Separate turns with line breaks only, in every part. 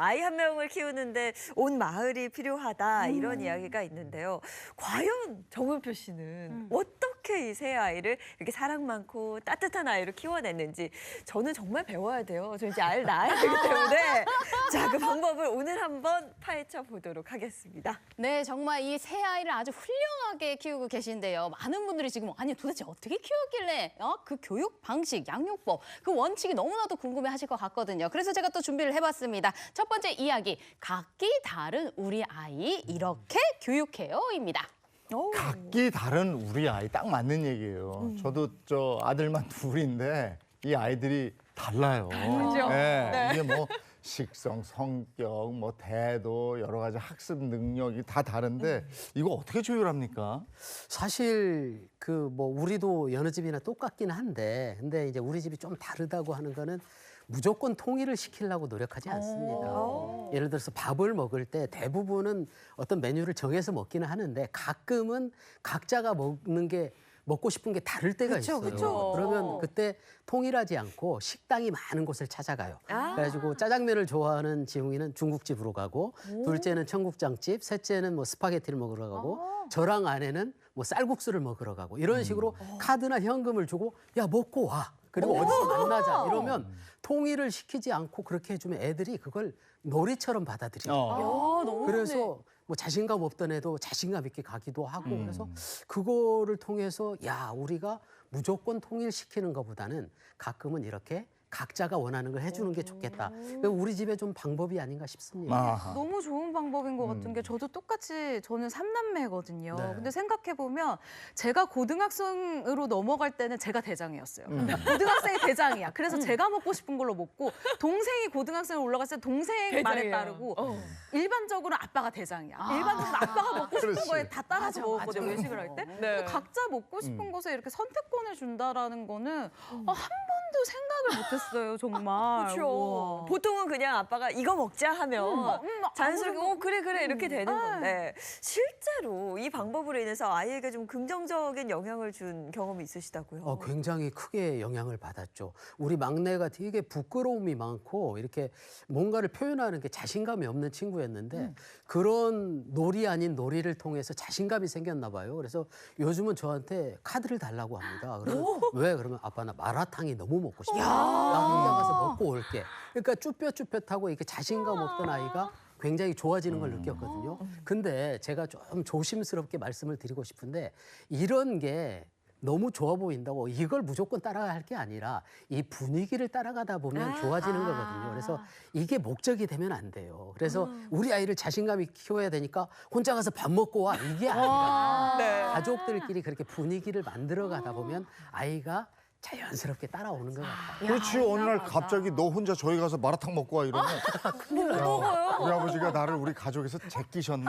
아이 한 명을 키우는데 온 마을이 필요하다 이런 이야기가 있는데요. 과연 정은표 씨는 어떻게 이 세 아이를 이렇게 사랑 많고 따뜻한 아이로 키워냈는지 저는 정말 배워야 돼요. 저 이제 아이를 낳아야 되기 때문에 자, 그 방법을 오늘 한번 파헤쳐 보도록 하겠습니다.
네, 정말 이 세 아이를 아주 훌륭하게 키우고 계신데요. 많은 분들이 지금 아니 도대체 어떻게 키웠길래 그 교육 방식, 양육법, 그 원칙이 너무나도 궁금해하실 것 같거든요. 그래서 제가 또 준비를 해봤습니다. 첫 번째 이야기, 각기 다른 우리 아이 이렇게 교육해요입니다.
각기 다른 우리 아이 딱 맞는 얘기예요. 저도 아들만 둘인데 이 아이들이 달라요.
다르죠?
네. 이게 뭐 식성, 성격, 뭐 태도, 여러 가지 학습 능력이 다 다른데 이거 어떻게 조율합니까?
사실 우리도 여느 집이나 똑같긴 한데 근데 이제 우리 집이 좀 다르다고 하는 거는 무조건 통일을 시키려고 노력하지 않습니다. 예를 들어서 밥을 먹을 때 대부분은 어떤 메뉴를 정해서 먹기는 하는데 가끔은 각자가 먹고 싶은 게 다를 때가 있어요. 그러면 그때 통일하지 않고 식당이 많은 곳을 찾아가요. 그래가지고 짜장면을 좋아하는 지웅이는 중국집으로 가고 둘째는 청국장집, 셋째는 뭐 스파게티를 먹으러 가고 저랑 아내는 뭐 쌀국수를 먹으러 가고 이런 식으로 카드나 현금을 주고 야 먹고 와. 그리고 어디서 만나자 이러면 통일을 시키지 않고 그렇게 해주면 애들이 그걸 놀이처럼 받아들여요. 그래서 뭐 자신감 없던 애도 자신감 있게 가기도 하고 그래서 그거를 통해서 야 우리가 무조건 통일시키는 것보다는 가끔은 이렇게 각자가 원하는 걸 해주는 게 좋겠다. 우리 집에 좀 방법이 아닌가 싶습니다.
아하.
너무 좋은 방법인 것 같은 게 저도 똑같이 저는 3남매거든요.
네.
근데 생각해보면 제가 고등학생으로 넘어갈 때는 제가 대장이었어요. 고등학생이 대장이야. 그래서 제가 먹고 싶은 걸로 먹고 동생이 고등학생으로 올라갔을 때 동생 말에 따르고 일반적으로 아빠가 대장이야. 일반적으로 아빠가 먹고 싶은
그렇지.
거에 다 따라서 먹었거든요. 외식을 할 때.
네.
각자 먹고 싶은 것에 이렇게 선택권을 준다라는 거는 한 번도 생각을 못했어요. 정말.
그렇죠.
우와.
보통은 그냥 아빠가 이거 먹자 하면 자연스럽게 그래 이렇게 되는 건데 실제로 이 방법으로 인해서 아이에게 좀 긍정적인 영향을 준 경험이 있으시다고요?
굉장히 크게 영향을 받았죠. 우리 막내가 되게 부끄러움이 많고 이렇게 뭔가를 표현하는 게 자신감이 없는 친구였는데 그런 놀이 아닌 놀이를 통해서 자신감이 생겼나 봐요. 그래서 요즘은 저한테 카드를 달라고 합니다. 그러면 왜? 그러면 아빠 나 마라탕이 너무 먹고 싶어. 나 혼자 가서 먹고 올게. 그러니까 쭈뼛쭈뼛하고 이렇게 자신감 없던 아이가 굉장히 좋아지는 걸 느꼈거든요. 근데 제가 좀 조심스럽게 말씀을 드리고 싶은데 이런 게 너무 좋아 보인다고 이걸 무조건 따라갈 게 아니라 이 분위기를 따라가다 보면 좋아지는 거거든요. 그래서 이게 목적이 되면 안 돼요. 그래서 우리 아이를 자신감 있게 키워야 되니까 혼자 가서 밥 먹고 와 이게 아니라 가족들끼리 그렇게 분위기를 만들어 가다 보면 아이가 자연스럽게 따라오는 것 같아요.
그렇지. 어느 날 갑자기 너 혼자 저희 가서 마라탕 먹고 와 이러면 야, 우리 아버지가 나를 우리 가족에서 제끼셨네.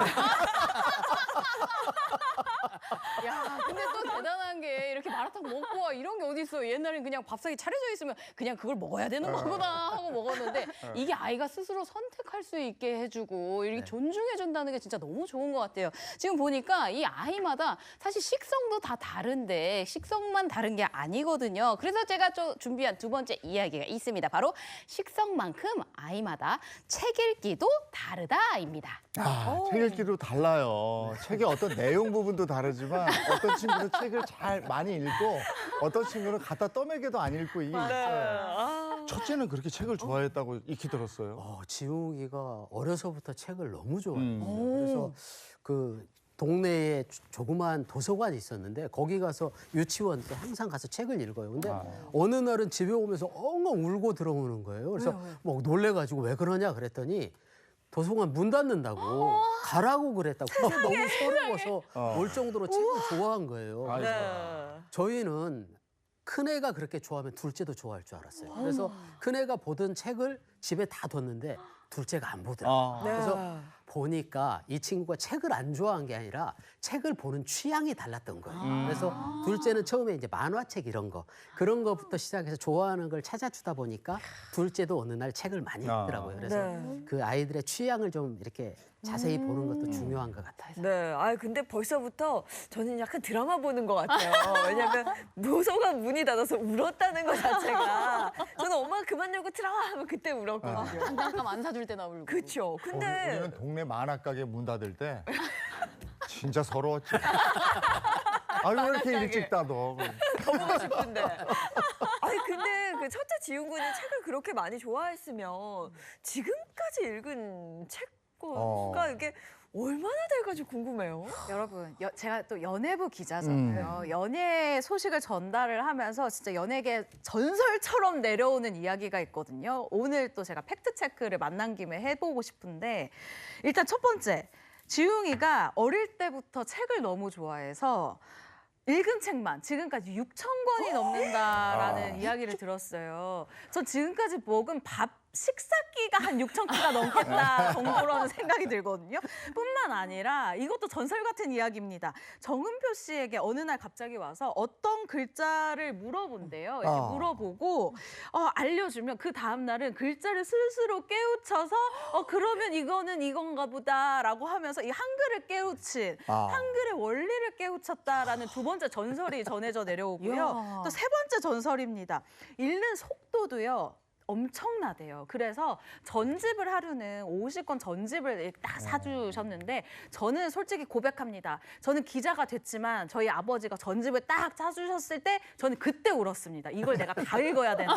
야, 근데 또 대단한 게 이렇게 마라탕 먹고 와 이런 게 어디 있어요? 옛날엔 그냥 밥상이 차려져 있으면 그냥 그걸 먹어야 되는 거구나 하고 먹었는데 이게 아이가 스스로 선택할 수 있게 해주고 이렇게 존중해 준다는 게 진짜 너무 좋은 것 같아요. 지금 보니까 이 아이마다 사실 식성도 다 다른데 식성만 다른 게 아니거든요. 그래서 제가 좀 준비한 두 번째 이야기가 있습니다. 바로 식성만큼 아이마다 책 읽기도 다르다입니다.
책 읽기도 달라요. 책의 어떤 내용 부분도 다르지만 어떤 친구는 책을 잘 많이 읽고 어떤 친구는 갖다 떠먹여도 안 읽고 이게 있어요. 첫째는 그렇게 책을 좋아했다고 익히 들었어요.
지웅이가 어려서부터 책을 너무 좋아했어요. 그래서 그 동네에 조그마한 도서관이 있었는데 거기 가서 유치원 때 항상 가서 책을 읽어요. 근데 어느 날은 집에 오면서 엉엉 울고 들어오는 거예요. 그래서 막 놀래가지고 왜 그러냐 그랬더니 도서관 문 닫는다고 가라고 그랬다고. 그게 너무 서러워서 올 정도로 책을 좋아한 거예요. 그래서 저희는 큰애가 그렇게 좋아하면 둘째도 좋아할 줄 알았어요. 그래서 큰애가 보던 책을 집에 다 뒀는데 둘째가 안 보더라고요. 그래서 보니까 이 친구가 책을 안 좋아한 게 아니라 책을 보는 취향이 달랐던 거예요. 그래서 둘째는 처음에 이제 만화책 이런 거 그런 거부터 시작해서 좋아하는 걸 찾아주다 보니까 둘째도 어느 날 책을 많이 읽더라고요. 그래서
네.
그 아이들의 취향을 좀 이렇게 자세히 보는 것도 중요한 것 같아요.
네, 아 근데 벌써부터 저는 약간 드라마 보는 것 같아요. 왜냐면 도서관 문이 닫아서 울었다는 것 자체가 저는 엄마가 그만 열고 들어와 하면 그때 울었거든요.
장난감 안 사줄 때나 울고.
그렇죠. 근데
우리는 동네 만화가게 문 닫을 때 진짜 서러웠지. 아유 왜 이렇게 일찍 닫어?
가보고 싶은데. 아니 근데 그 첫째 지훈 군이 책을 그렇게 많이 좋아했으면 지금까지 읽은 책 수가 이게 얼마나 될까지 궁금해요.
여러분, 제가 또 연예부 기자잖아요. 연예 소식을 전달을 하면서 진짜 연예계 전설처럼 내려오는 이야기가 있거든요. 오늘 또 제가 팩트 체크를 만난 김에 해보고 싶은데 일단 첫 번째, 지웅이가 어릴 때부터 책을 너무 좋아해서 읽은 책만 지금까지 6,000권이 넘는다라는 이야기를 들었어요. 전 지금까지 먹은 밥 식사기가 한 6,000끼가 넘겠다 정도라는 생각이 들거든요. 뿐만 아니라 이것도 전설 같은 이야기입니다. 정은표 씨에게 어느 날 갑자기 와서 어떤 글자를 물어본대요. 이렇게 물어보고 알려주면 그 다음 날은 글자를 스스로 깨우쳐서 그러면 이거는 이건가 보다라고 하면서 이 한글을 깨우친 한글의 원리를 깨우쳤다라는 두 번째 전설이 전해져 내려오고요.
이야.
또 세 번째 전설입니다. 읽는 속도도요. 엄청나대요. 그래서 전집을 하루는 50권 전집을 딱 사주셨는데 저는 솔직히 고백합니다. 저는 기자가 됐지만 저희 아버지가 전집을 딱 사주셨을 때 저는 그때 울었습니다. 이걸 내가 다 읽어야 된다.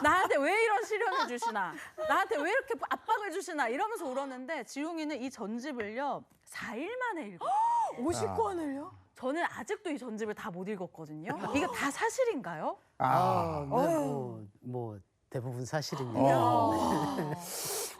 나한테 왜 이런 시련을 주시나. 나한테 왜 이렇게 압박을 주시나 이러면서 울었는데 지웅이는 이 전집을요. 4일 만에 읽었어요.
50권을요?
저는 아직도 이 전집을 다 못 읽었거든요. 이게 다 사실인가요?
뭐 대부분 사실입니다.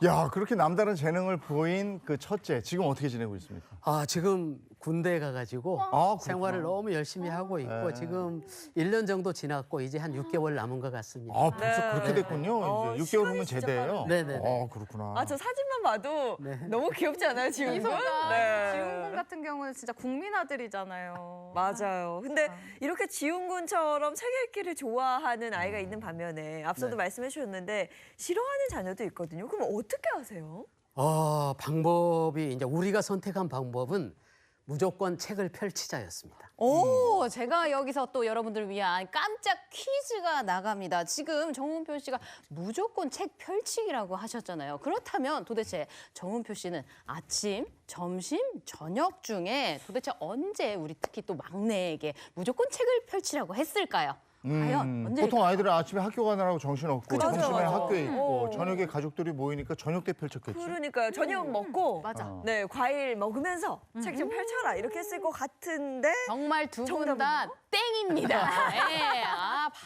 야 그렇게 남다른 재능을 보인 그 첫째 지금 어떻게 지내고 있습니까?
지금 군대에 가가지고
그렇구나.
생활을 너무 열심히 하고 있고
네.
지금 1년 정도 지났고 이제 한 6개월 남은 것 같습니다.
벌써 그렇게 됐군요. 이제 6개월
시간이
후면
진짜
제대예요.
네네네.
그렇구나.
아 저 사진만 봐도
네.
너무 귀엽지 않아요, 지훈 군?
미소가 지웅 군 같은 경우는 진짜 국민 아들이잖아요.
맞아요. 근데 이렇게 지훈 군처럼 책 읽기를 좋아하는 아이가 있는 반면에 앞서도
네.
말씀해 주셨는데 싫어하는 자녀도 있거든요. 그럼 어떻게 하세요?
방법이 이제 우리가 선택한 방법은 무조건 책을 펼치자였습니다.
오, 제가 여기서 또 여러분들을 위한 깜짝 퀴즈가 나갑니다. 지금 정은표 씨가 무조건 책 펼치기라고 하셨잖아요. 그렇다면 도대체 정은표 씨는 아침, 점심, 저녁 중에 도대체 언제 우리 특히 또 막내에게 무조건 책을 펼치라고 했을까요? 과연 언제?
보통 아이들은 아침에 학교 가느라고 정신없고
맞아,
점심에
맞아.
학교에 있고
어.
저녁에 가족들이 모이니까 저녁 때 펼쳤겠죠.
그러니까요. 저녁 먹고
맞아.
네 과일 먹으면서 책 좀 펼쳐라 이렇게 했을 것 같은데
정말 두 분 다 땡입니다. 네,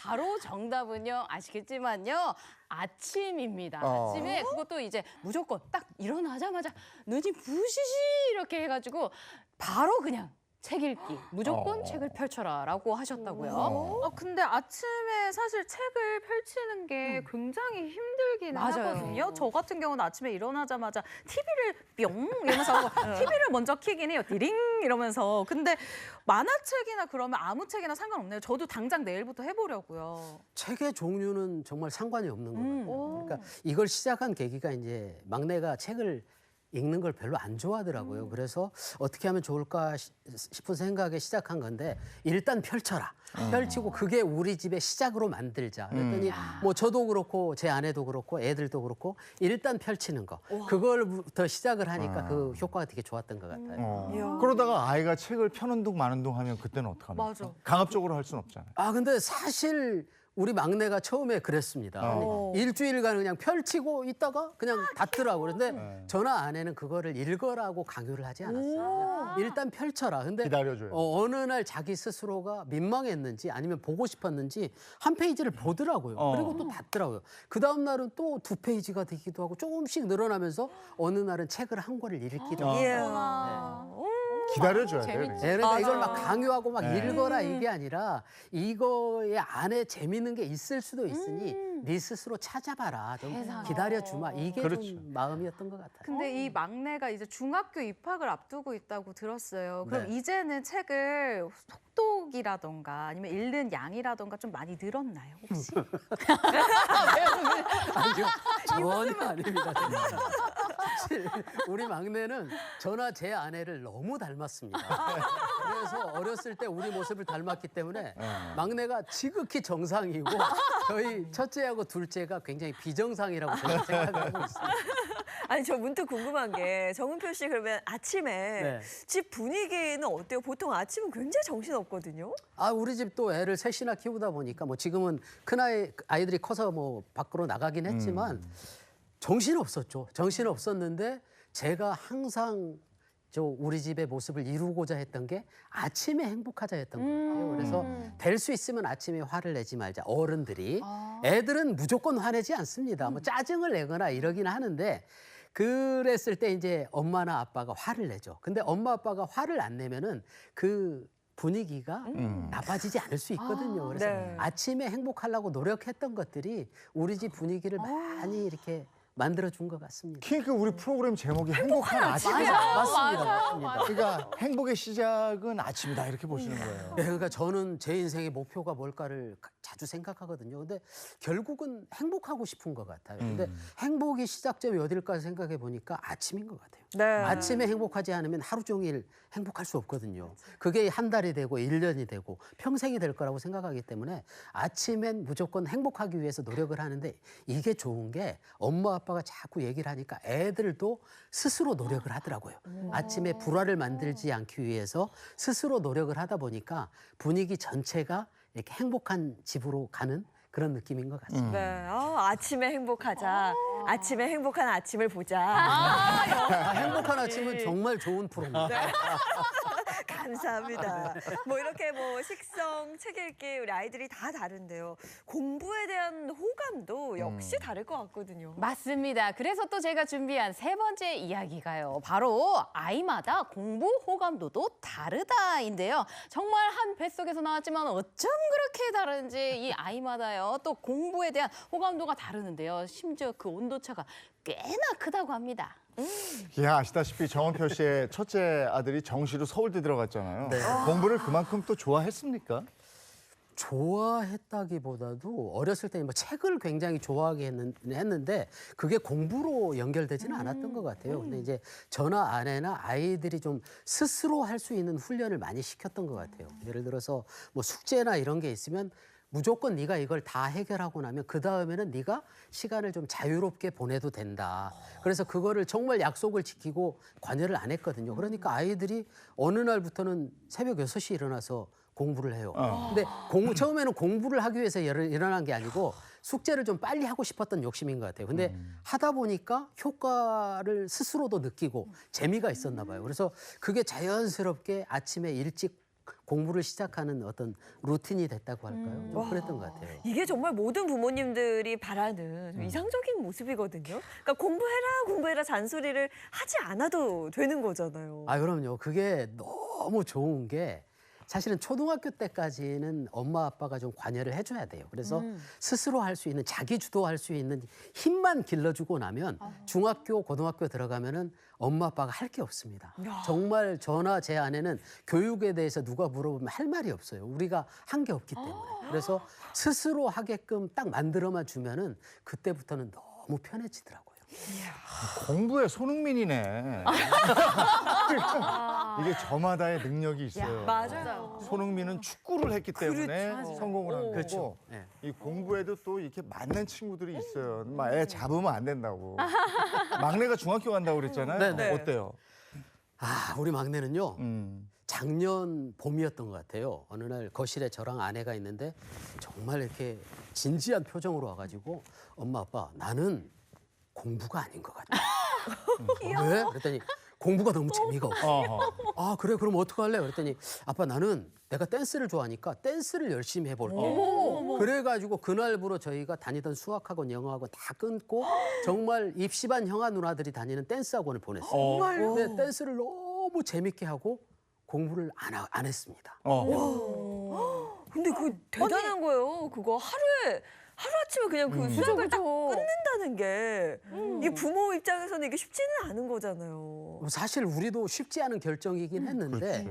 바로 정답은요. 아시겠지만요. 아침입니다. 아침에 그것도 이제 무조건 딱 일어나자마자 눈이 부시시 이렇게 해가지고 바로 그냥 책 읽기, 무조건 책을 펼쳐라라고 하셨다고요.
근데 아침에 사실 책을 펼치는 게 굉장히 힘들긴
맞아요.
하거든요. 저 같은 경우는 아침에 일어나자마자 TV를 뿅 이러면서 TV를 먼저 켜긴 해요. 띠링 이러면서. 근데 만화책이나 그러면 아무 책이나 상관없네요. 저도 당장 내일부터 해보려고요.
책의 종류는 정말 상관이 없는 것 같아요. 그러니까 이걸 시작한 계기가 이제 막내가 책을 읽는 걸 별로 안 좋아하더라고요. 그래서 어떻게 하면 좋을까 싶은 생각에 시작한 건데 일단 펼쳐라. 펼치고 그게 우리 집의 시작으로 만들자. 그랬더니 뭐 저도 그렇고 제 아내도 그렇고 애들도 그렇고 일단 펼치는 거. 그걸부터 시작을 하니까 그 효과가 되게 좋았던 것 같아요.
그러다가 아이가 책을 펴는 둥 마는 둥 하면 그때는 어떡합니까?
맞아.
강압적으로 할 수는 없잖아요.
근데 사실 우리 막내가 처음에 그랬습니다. 일주일간 그냥 펼치고 있다가 그냥 닫더라고요. 근데 저나 아내는 그거를 읽어라고 강요를 하지 않았어요. 일단 펼쳐라. 근데
기다려줘요.
어느 날 자기 스스로가 민망했는지 아니면 보고 싶었는지 한 페이지를 보더라고요. 그리고 또 닫더라고요. 그 다음 날은 또 2페이지가 되기도 하고 조금씩 늘어나면서 어느 날은 책을 한 권을 읽기도 하고.
이야.
기다려줘야 돼.
재밌지.
그러니까.
그러니까 이걸
맞아.
막 강요하고 막
네.
읽어라 이게 아니라 이거에 안에 재밌는 게 있을 수도 있으니 네 스스로 찾아봐라. 좀
세상에.
기다려주마. 이게
그렇죠.
좀 마음이었던 것 같아요.
근데 이 막내가 이제 중학교 입학을 앞두고 있다고 들었어요. 그럼
네.
이제는 책을 속독이라던가 아니면 읽는 양이라던가 좀 많이 늘었나요, 혹시?
아니요, 전혀 아닙니다. 사실 우리 막내는 저나 제 아내를 너무 닮았습니다. 그래서 어렸을 때 우리 모습을 닮았기 때문에 막내가 지극히 정상이고 저희 첫째하고 둘째가 굉장히 비정상이라고 저는 생각하고 있습니다.
아니 저 문득 궁금한 게 정은표 씨 그러면 아침에
네.
집 분위기는 어때요? 보통 아침은 굉장히 정신 없거든요.
아, 우리 집 또 애를 셋이나 키우다 보니까 뭐 지금은 큰 아이들이 커서 뭐 밖으로 나가긴 했지만 정신 없었죠. 정신 없었는데 제가 항상 저 우리 집의 모습을 이루고자 했던 게 아침에 행복하자 했던 거예요. 그래서 될 수 있으면 아침에 화를 내지 말자. 어른들이 애들은 무조건 화내지 않습니다. 뭐 짜증을 내거나 이러긴 하는데 그랬을 때 이제 엄마나 아빠가 화를 내죠. 근데 엄마 아빠가 화를 안 내면은 그 분위기가 나빠지지 않을 수 있거든요. 그래서
네.
아침에 행복하려고 노력했던 것들이 우리 집 분위기를 많이 이렇게 만들어준 것 같습니다.
그러니까 우리 프로그램 제목이 행복한 아침이야.
맞습니다.
그러니까 행복의 시작은 아침이다 이렇게 보시는 거예요.
네, 그러니까 저는 제 인생의 목표가 뭘까를 자주 생각하거든요. 근데 결국은 행복하고 싶은 것 같아요. 근데 행복이 시작점이 어딜까 생각해 보니까 아침인 것 같아요.
네.
아침에 행복하지 않으면 하루 종일 행복할 수 없거든요. 그게 한 달이 되고 1년이 되고 평생이 될 거라고 생각하기 때문에 아침엔 무조건 행복하기 위해서 노력을 하는데 이게 좋은 게 엄마 아빠가 자꾸 얘기를 하니까 애들도 스스로 노력을 하더라고요. 아침에 불화를 만들지 않기 위해서 스스로 노력을 하다 보니까 분위기 전체가 이렇게 행복한 집으로 가는 그런 느낌인 것 같습니다.
네. 아침에 행복하자. 아침에 행복한 아침을 보자.
행복한 아침은 정말 좋은 프로입니다.
감사합니다. 뭐 이렇게 뭐 식성, 책 읽기 우리 아이들이 다 다른데요. 공부에 대한 호감도 역시 다를 것 같거든요.
맞습니다. 그래서 또 제가 준비한 세 번째 이야기가요. 바로 아이마다 공부 호감도도 다르다인데요. 정말 한 뱃속에서 나왔지만 어쩜 그렇게 다른지 이 아이마다요. 또 공부에 대한 호감도가 다르는데요. 심지어 그 온도차가 꽤나 크다고 합니다.
예, 아시다시피 정은표 씨의 첫째 아들이 정시로 서울대 들어갔잖아요. 공부를 그만큼 또 좋아했습니까?
좋아했다기보다도 어렸을 때 뭐 책을 굉장히 좋아하게 했는데 그게 공부로 연결되지는 않았던 것 같아요. 근데 이제 저나 아내나 아이들이 좀 스스로 할 수 있는 훈련을 많이 시켰던 것 같아요. 예를 들어서 뭐 숙제나 이런 게 있으면 무조건 네가 이걸 다 해결하고 나면 그 다음에는 네가 시간을 좀 자유롭게 보내도 된다. 그래서 그거를 정말 약속을 지키고 관여를 안 했거든요. 그러니까 아이들이 어느 날부터는 새벽 6시에 일어나서 공부를 해요. 근데 처음에는 공부를 하기 위해서 일어난 게 아니고 숙제를 좀 빨리 하고 싶었던 욕심인 것 같아요. 근데 하다 보니까 효과를 스스로도 느끼고 재미가 있었나 봐요. 그래서 그게 자연스럽게 아침에 일찍 공부를 시작하는 어떤 루틴이 됐다고 할까요? 좀 그랬던 것 같아요.
이게 정말 모든 부모님들이 바라는 좀 이상적인 모습이거든요. 그러니까 공부해라 잔소리를 하지 않아도 되는 거잖아요.
아, 그럼요. 그게 너무 좋은 게 사실은 초등학교 때까지는 엄마 아빠가 좀 관여를 해줘야 돼요. 그래서 스스로 할 수 있는 자기 주도할 수 있는 힘만 길러주고 나면 중학교, 고등학교 들어가면은 엄마 아빠가 할 게 없습니다. 정말 저나 제 아내는 교육에 대해서 누가 물어보면 할 말이 없어요. 우리가 한 게 없기 때문에. 그래서 스스로 하게끔 딱 만들어만 주면은 그때부터는 너무 편해지더라고요.
공부에 손흥민이네. 이게 저마다의 능력이 있어요.
맞아요.
손흥민은 축구를 했기 때문에
그렇죠.
성공을 한 거고
그렇죠. 네.
이 공부에도 또 이렇게 맞는 친구들이 있어요. 막 애 잡으면 안 된다고. 막내가 중학교 간다고 그랬잖아요.
네네.
어때요?
아, 우리 막내는요.
음.
작년 봄이었던 것 같아요. 어느 날 거실에 저랑 아내가 있는데 정말 이렇게 진지한 표정으로 와가지고 엄마 아빠 나는 공부가 아닌 것 같아. 왜? 그랬더니 공부가 너무 재미가 없어.
어허.
아 그래 그럼 어떡할래? 그랬더니 아빠 나는 내가 댄스를 좋아하니까 댄스를 열심히 해볼게. 그래가지고 그날부로 저희가 다니던 수학학원, 영어학원 다 끊고 정말 입시반 형아 누나들이 다니는 댄스 학원을 보냈어요. 근데 댄스를 너무 재밌게 하고 공부를 안 했습니다.
근데 그 대단한 거예요. 그거 하루아침에 그냥 그 수학을 딱 끊는다는 게 이 부모 입장에서는 이게 쉽지는 않은 거잖아요.
사실 우리도 쉽지 않은 결정이긴 했는데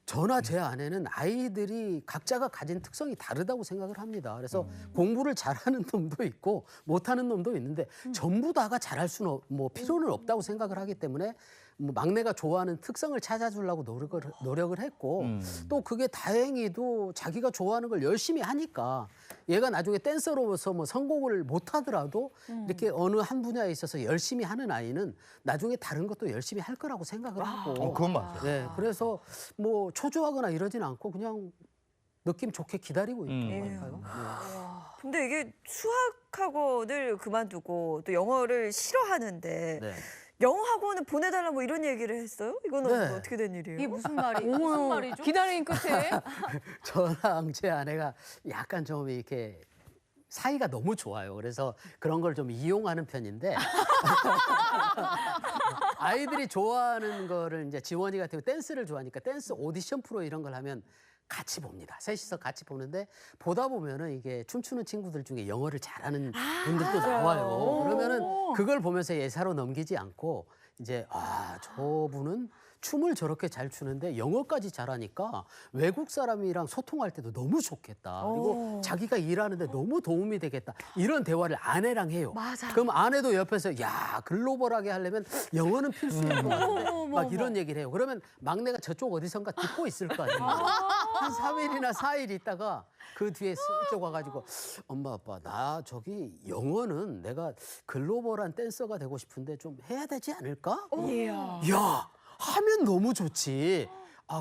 저나 제 아내는 아이들이 각자가 가진 특성이 다르다고 생각을 합니다. 그래서 공부를 잘하는 놈도 있고 못하는 놈도 있는데 전부 다가 잘할 수는 필요는 없다고 생각을 하기 때문에 막내가 좋아하는 특성을 찾아주려고 노력을 했고 또 그게 다행히도 자기가 좋아하는 걸 열심히 하니까 얘가 나중에 댄서로서 성공을 못하더라도 이렇게 어느 한 분야에 있어서 열심히 하는 아이는 나중에 다른 것도 열심히 할 거라고 생각을 하고
그건 맞아요.
네, 그래서 초조하거나 이러진 않고 그냥 느낌 좋게 기다리고 있는 것 같아요.
근데 이게 수학학원을 그만두고 또 영어를 싫어하는데
네.
영어 학원을 보내달라 뭐 이런 얘기를 했어요? 이거는
네.
어떻게 된 일이에요?
이게 무슨 말이죠?
기다린 끝에
저랑 제 아내가 약간 좀 이렇게 사이가 너무 좋아요. 그래서 그런 걸 좀 이용하는 편인데 아이들이 좋아하는 거를 이제 지원이 같은 거 댄스를 좋아하니까 댄스 오디션 프로 이런 걸 하면 같이 봅니다. 셋이서 같이 보는데 보다 보면은 이게 춤추는 친구들 중에 영어를 잘하는 분들도 나와요. 그러면은 그걸 보면서 예사로 넘기지 않고 이제 저분은 춤을 저렇게 잘 추는데 영어까지 잘하니까 외국 사람이랑 소통할 때도 너무 좋겠다. 그리고 자기가 일하는데 너무 도움이 되겠다. 이런 대화를 아내랑 해요.
맞아.
그럼 아내도 옆에서 야 글로벌하게 하려면 영어는 필수인 것 같은데 막 이런 얘기를 해요. 그러면 막내가 저쪽 어디선가 듣고 있을 거 아니에요. 한 3일이나 4일 있다가 그 뒤에 슬쩍 와가지고 엄마 아빠 나 저기 영어는 내가 글로벌한 댄서가 되고 싶은데 좀 해야 되지 않을까? 야 하면 너무 좋지.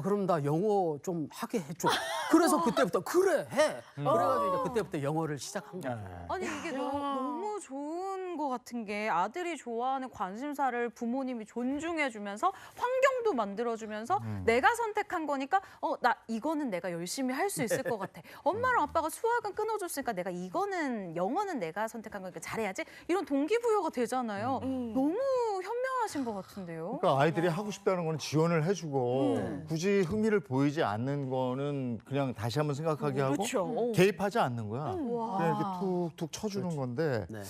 그럼 나 영어 좀 하게 해줘. 그래서 그때부터 그래 해. 그래가지고 이제 그때부터 영어를 시작한 거예요.
아니 이게 너무 좋은 것 같은 게 아들이 좋아하는 관심사를 부모님이 존중해주면서 환경도 만들어주면서 내가 선택한 거니까 나 이거는 내가 열심히 할 수 있을 것 같아. 엄마랑 아빠가 수학은 끊어줬으니까 내가 이거는 영어는 내가 선택한 거니까 잘해야지. 이런 동기부여가 되잖아요. 너무 현명하신 것 같은데요.
그러니까 아이들이 하고 싶다는 거는 지원을 해주고 굳이 흥미를 보이지 않는 거는 그냥 다시 한번 생각하게 하고
그렇죠.
개입하지 않는 거야. 그냥 이렇게 툭툭 쳐주는 건데
네.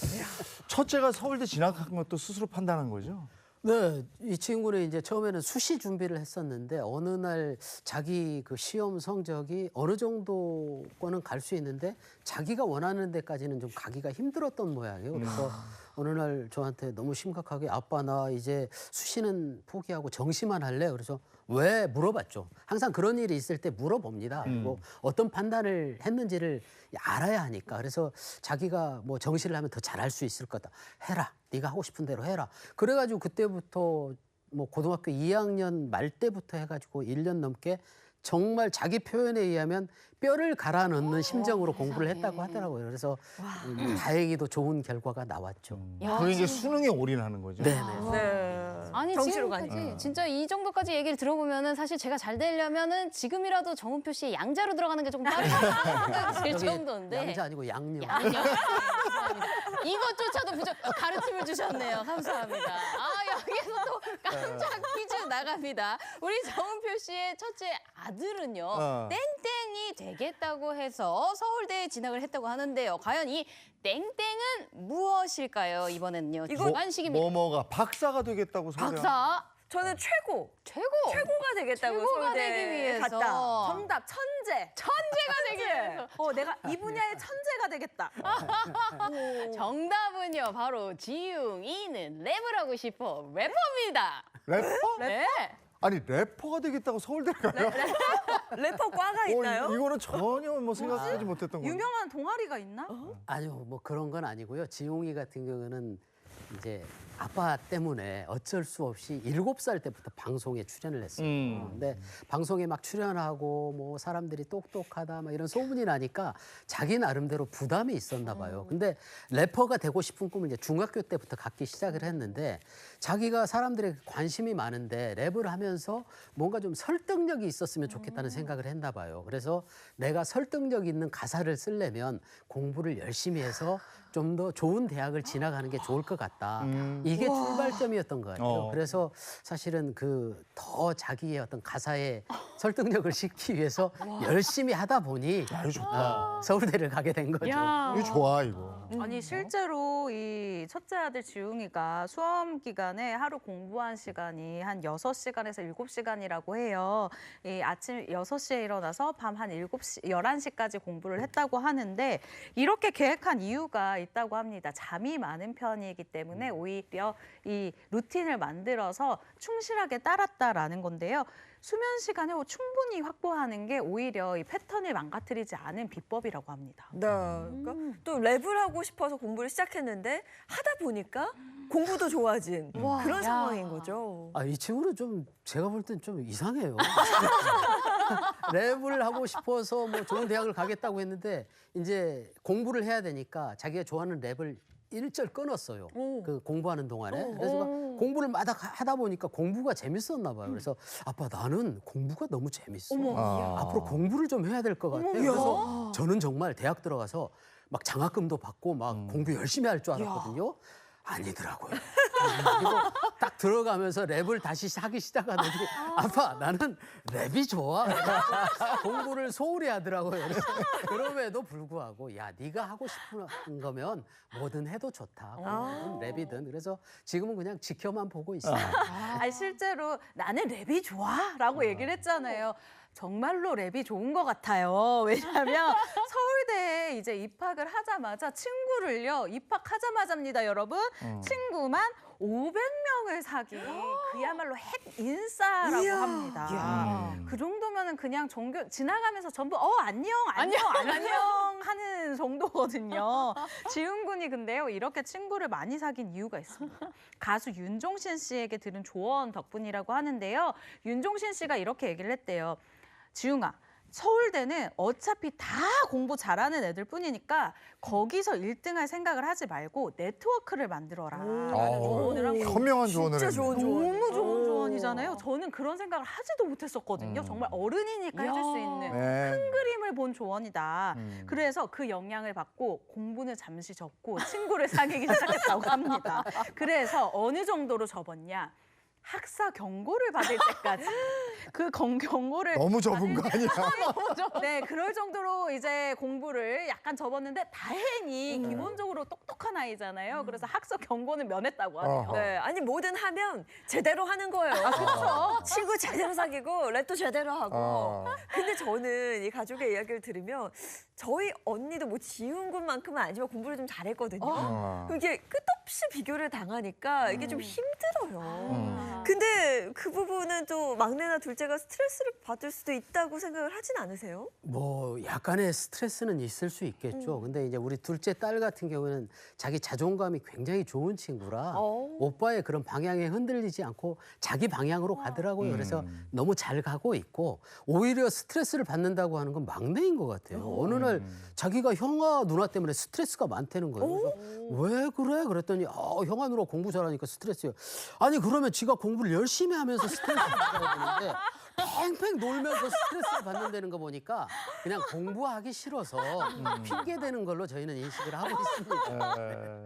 첫째가 서울대 진학한 것도 스스로 판단한 거죠?
네, 이 친구는 이제 처음에는 수시 준비를 했었는데 어느 날 자기 그 시험 성적이 어느 정도권은 갈 수 있는데 자기가 원하는 데까지는 좀 가기가 힘들었던 모양이에요. 그래서 어느 날 저한테 너무 심각하게 아빠 나 이제 수시는 포기하고 정시만 할래? 그래서 왜 물어봤죠. 항상 그런 일이 있을 때 물어봅니다. 뭐 어떤 판단을 했는지를 알아야 하니까. 그래서 자기가 뭐 정시를 하면 더 잘할 수 있을 거다. 해라. 네가 하고 싶은 대로 해라. 그래가지고 그때부터 뭐 고등학교 2학년 말 때부터 해가지고 1년 넘게 정말 자기 표현에 의하면 뼈를 갈아 넣는 심정으로 공부를 했다고 하더라고요. 그래서 다행히도 좋은 결과가 나왔죠.
그게 이제 수능에 올인하는 거죠.
네네.
네.
아니
정시로
지금까지
가니까.
진짜 이 정도까지 얘기를 들어보면은 사실 제가 잘 되려면은 지금이라도 정은표 씨의 양자로 들어가는 게 조금 빠르다는 생각이 들
여기
정도인데.
양자 아니고 양념.
양념. 감사합니다. 이것조차도 부족 가르침을 주셨네요. 감사합니다. 여기서 또 깜짝 퀴즈 나갑니다. 우리 정은표 씨의 첫째 아들은요. 땡땡이 되겠다고 해서 서울대에 진학을 했다고 하는데요. 과연 이 땡땡은 무엇일까요? 이번에는요. 주관식입니다.
뭐가 박사가 되겠다고 소리야.
박사
저는 최고가 되겠다고
최고가
서울대에
되기 위해서.
갔다.
정답 천재.
천재가 되기 위해서.
내가 이 분야의 천재가 되겠다.
정답은요. 바로 지웅이는 랩을 하고 싶어 래퍼입니다.
래퍼?
네.
아니 래퍼가 되겠다고 서울대 가요?
래퍼 과가 있나요?
이거는 전혀 뭐 생각하지 못했던 거예요.
유명한 동아리가 있나?
아니요, 뭐 그런 건 아니고요. 지용이 같은 경우는 이제 아빠 때문에 어쩔 수 없이 7살 때부터 방송에 출연을 했어요. 근데 방송에 막 출연하고 뭐 사람들이 똑똑하다 막 이런 소문이 나니까 자기 나름대로 부담이 있었나 봐요. 근데 래퍼가 되고 싶은 꿈을 이제 중학교 때부터 갖기 시작을 했는데 자기가 사람들에게 관심이 많은데 랩을 하면서 뭔가 좀 설득력이 있었으면 좋겠다는 생각을 했나 봐요. 그래서 내가 설득력 있는 가사를 쓰려면 공부를 열심히 해서 좀 더 좋은 대학을 진학하는 게 좋을 것 같다. 이게 출발점이었던 것 같아요. 그래서 사실은 그 더 자기의 어떤 가사에 설득력을 시키기 위해서 열심히 하다 보니
야, 이거 좋다.
서울대를 가게 된 거죠.
이거 좋아 이거.
아니 실제로 이 첫째 아들 지웅이가 수험 기간에 하루 공부한 시간이 한 6시간에서 7시간이라고 해요. 이 아침 6시에 일어나서 밤 한 7시, 11시까지 공부를 했다고 하는데 이렇게 계획한 이유가 있다고 합니다. 잠이 많은 편이기 때문에 오히려 이 루틴을 만들어서 충실하게 따랐다라는 건데요. 수면 시간을 충분히 확보하는 게 오히려 이 패턴을 망가뜨리지 않은 비법이라고 합니다.
네. 그러니까 또 랩을 하고 싶어서 공부를 시작했는데 하다 보니까 공부도 좋아진 그런 상황인 거죠.
이 친구는 좀 제가 볼 땐 좀 이상해요. 랩을 하고 싶어서 뭐 좋은 대학을 가겠다고 했는데 이제 공부를 해야 되니까 자기가 좋아하는 랩을 일절 끊었어요. 그 공부하는 동안에. 그래서 공부를 하다 보니까 공부가 재밌었나 봐요. 그래서 아빠 나는 공부가 너무 재밌어. 앞으로 공부를 좀 해야 될 것 같아. 그래서 저는 정말 대학 들어가서 막 장학금도 받고 막 공부 열심히 할 줄 알았거든요. 아니더라고요. 그리고 딱 들어가면서 랩을 다시 하기 시작하더니 아빠 나는 랩이 좋아. 공부를 소홀히 하더라고요. 그럼에도 불구하고 야 네가 하고 싶은 거면 뭐든 해도 좋다. 공부든 랩이든. 그래서 지금은 그냥 지켜만 보고 있어요.
아니 실제로 나는 랩이 좋아라고 얘기를 했잖아요. 정말로 랩이 좋은 것 같아요. 왜냐하면 서울대에 이제 입학을 하자마자 친구를요. 입학하자마자입니다, 여러분. 친구만 500명을 사귄 그야말로 핵 인싸라고 합니다. 그 정도면은 그냥 지나가면서 전부 안녕 하는 정도거든요. 지훈 군이 근데요 이렇게 친구를 많이 사귄 이유가 있습니다. 가수 윤종신 씨에게 들은 조언 덕분이라고 하는데요. 윤종신 씨가 이렇게 얘기를 했대요. 지웅아, 서울대는 어차피 다 공부 잘하는 애들 뿐이니까 거기서 1등할 생각을 하지 말고 네트워크를 만들어라. 라는 조언을 한 거예요.
현명한 조언을
진짜
했네.
좋은 조언.
너무 좋은 조언이잖아요. 저는 그런 생각을 하지도 못했었거든요. 정말 어른이니까 해줄 수 있는
네.
그림을 본 조언이다. 그래서 그 영향을 받고 공부는 잠시 접고 친구를 사귀기 시작했다고 합니다. 그래서 어느 정도로 접었냐. 학사 경고를 받을 때까지 그 경고를
너무 접은 거 아니야?
네, 그럴 정도로 이제 공부를 약간 접었는데 다행히 기본적으로 똑똑한 아이잖아요. 그래서 학사 경고는 면했다고 하네요.
어허.
네, 아니 뭐든 하면 제대로 하는 거예요. 그렇죠. 친구 제대로 사귀고 랩도 제대로 하고. 근데 저는 이 가족의 이야기를 들으면 저희 언니도 뭐 지훈 군만큼은 아니지만 공부를 좀 잘했거든요. 그럼 이게 끝없이 비교를 당하니까 이게 좀 힘들어요. 근데 그 부분은 또 막내나 둘째가 스트레스를 받을 수도 있다고 생각을 하진 않으세요?
뭐 약간의 스트레스는 있을 수 있겠죠. 근데 이제 우리 둘째 딸 같은 경우는 자기 자존감이 굉장히 좋은 친구라 오빠의 그런 방향에 흔들리지 않고 자기 방향으로 가더라고요. 그래서 너무 잘 가고 있고 오히려 스트레스를 받는다고 하는 건 막내인 것 같아요. 어느 날 자기가 형아 누나 때문에 스트레스가 많다는 거예요. 그래서 왜 그래? 그랬더니 형아 누나 공부 잘하니까 스트레스예요. 아니 그러면 지가 공부를 열심히 하면서 스트레스 받아야 되는데 팽팽 놀면서 스트레스를 받는다는 거 보니까 그냥 공부하기 싫어서 핑계 대는 걸로 저희는 인식을 하고 있습니다.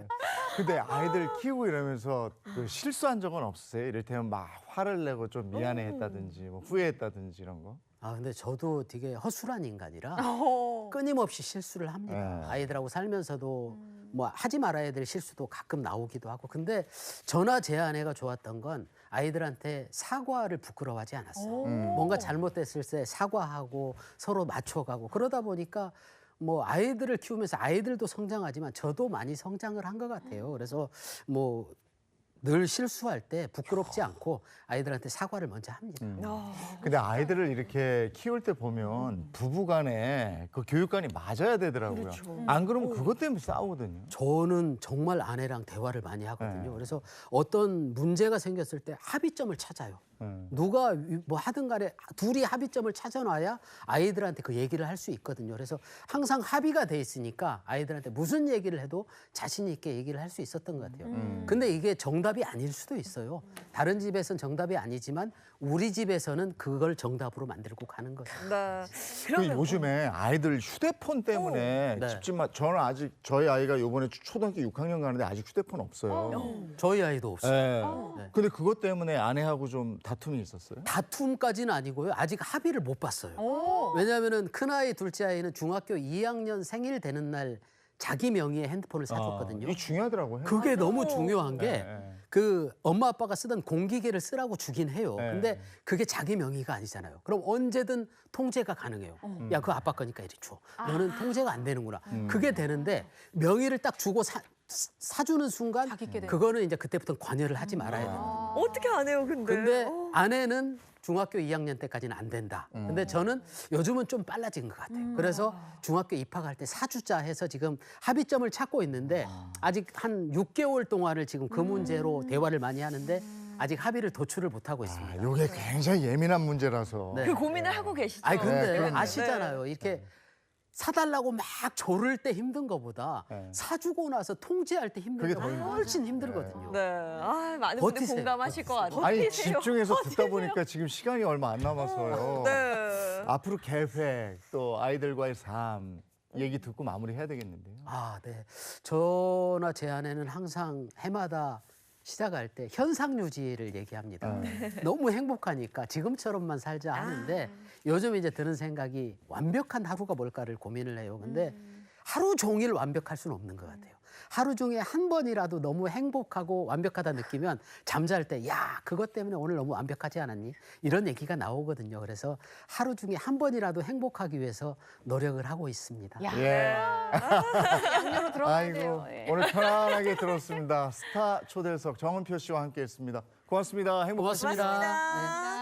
근데 아이들 키우고 이러면서 그 실수한 적은 없으세요? 이를테면 막 화를 내고 좀 미안해했다든지 뭐 후회했다든지 이런 거?
근데 저도 되게 허술한 인간이라 끊임없이 실수를 합니다. 아이들하고 살면서도 뭐 하지 말아야 될 실수도 가끔 나오기도 하고. 근데 저나 제 아내가 좋았던 건 아이들한테 사과를 부끄러워하지 않았어요. 뭔가 잘못됐을 때 사과하고 서로 맞춰가고 그러다 보니까 뭐 아이들을 키우면서 아이들도 성장하지만 저도 많이 성장을 한 것 같아요. 그래서 뭐 늘 실수할 때 부끄럽지 않고 아이들한테 사과를 먼저 합니다.
근데 아이들을 이렇게 키울 때 보면 부부간에 그 교육관이 맞아야 되더라고요. 안 그러면 그것 때문에 싸우거든요.
저는 정말 아내랑 대화를 많이 하거든요. 그래서 어떤 문제가 생겼을 때 합의점을 찾아요. 누가 뭐 하든 간에 둘이 합의점을 찾아놔야 아이들한테 그 얘기를 할 수 있거든요. 그래서 항상 합의가 돼 있으니까 아이들한테 무슨 얘기를 해도 자신 있게 얘기를 할 수 있었던 것 같아요. 근데 이게 정답이 정답이 아닐 수도 있어요. 다른 집에서는 정답이 아니지만 우리 집에서는 그걸 정답으로 만들고 가는 거죠.
네.
그 요즘에 아이들 휴대폰 때문에
네.
집집마다 저는 아직 저희 아이가 요번에 초등학교 6학년 가는데 아직 휴대폰 없어요.
저희 아이도 없어요.
네. 근데 그것 때문에 아내하고 좀 다툼이 있었어요?
다툼까지는 아니고요. 아직 합의를 못 봤어요. 왜냐하면은 큰아이, 둘째 아이는 중학교 2학년 생일 되는 날 자기 명의의 핸드폰을 사줬거든요.
이게 중요하더라고요.
그게 너무 중요한 게
네.
그 엄마 아빠가 쓰던 공기계를 쓰라고 주긴 해요.
네.
근데 그게 자기 명의가 아니잖아요. 그럼 언제든 통제가 가능해요. 야, 그거 아빠 거니까 이리 줘. 너는 통제가 안 되는구나. 그게 되는데 명의를 딱 주고 사주는 순간
자기 게 되는
그거는 이제 그때부터 관여를 하지 말아야 돼요.
어떻게 안 해요, 근데?
근데 아내는 중학교 2학년 때까지는 안 된다. 근데 저는 요즘은 좀 빨라진 것 같아요. 그래서 중학교 입학할 때 사주자 해서 지금 합의점을 찾고 있는데 아직 한 6개월 동안을 지금 그 문제로 대화를 많이 하는데 아직 합의를 도출을 못하고 있습니다.
이게 굉장히 예민한 문제라서.
네.
그 고민을 하고 계시죠?
아니 근데
네, 그럼요.
아시잖아요. 이렇게 사달라고 막 조를 때 힘든 것보다
네.
사주고 나서 통제할 때 힘든
그게
게
더 힘들죠.
훨씬 힘들거든요.
네. 아, 많은 분들이
버티세요.
공감하실 것 같아요.
아니
버티세요.
집중해서 듣다 보니까 지금 시간이 얼마 안 남았어요.
네.
앞으로 계획 또 아이들과의 삶 얘기 듣고 마무리해야 되겠는데요.
아, 네. 저나 제 아내는 항상 해마다 시작할 때 현상 유지를 얘기합니다. 너무 행복하니까 지금처럼만 살자 하는데 요즘 이제 드는 생각이 완벽한 하루가 뭘까를 고민을 해요. 근데 하루 종일 완벽할 수는 없는 것 같아요. 하루 중에 한 번이라도 너무 행복하고 완벽하다 느끼면 잠잘 때 야, 그것 때문에 오늘 너무 완벽하지 않았니? 이런 얘기가 나오거든요. 그래서 하루 중에 한 번이라도 행복하기 위해서 노력을 하고 있습니다.
야,
예.
양념으로 들어가야
아이고
돼요. 예.
오늘 편안하게 들었습니다. 스타 초대석 정은표 씨와 함께했습니다. 고맙습니다. 행복하십시오.
고맙습니다.
고맙습니다.
네.